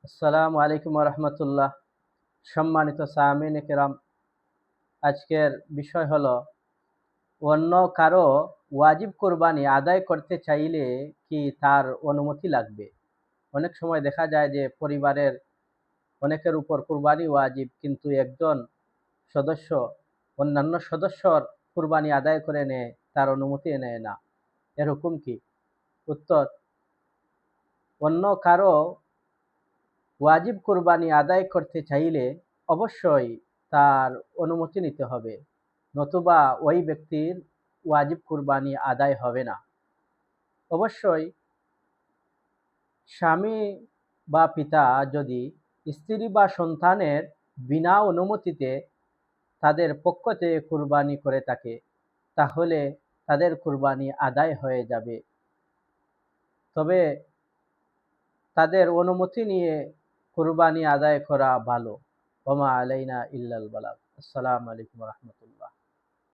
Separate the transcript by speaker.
Speaker 1: আসসালামু আলাইকুম রহমতুল্লাহ। সম্মানিত সামিন কেরাম, আজকের বিষয় হলো অন্য কারো ওয়াজিব কোরবানি আদায় করতে চাইলে কি তার অনুমতি লাগবে। অনেক সময় দেখা যায় যে পরিবারের অনেকের উপর কোরবানি ওয়াজিব, কিন্তু একজন সদস্য অন্যান্য সদস্যর কোরবানি আদায় করে নেয়, তার অনুমতি নেয় না। এর হুকুম কি? উত্তর: অন্য কারো ওয়াজিব কোরবানি আদায় করতে চাইলে অবশ্যই তার অনুমতি নিতে হবে, নতুবা ওই ব্যক্তির ওয়াজিব কোরবানি আদায় হবে না। অবশ্যই স্বামী বা পিতা যদি স্ত্রী বা সন্তানের বিনা অনুমতিতে তাদের পক্ষ থেকে কোরবানি করে থাকে, তাহলে তাদের কোরবানি আদায় হয়ে যাবে। তবে তাদের অনুমতি নিয়ে কোরবানি আদায় করা ভালো। ওমা আলাইনা ইল্লাল বালাগ। আসসালামু আলাইকুম রহমতুল্লাহ।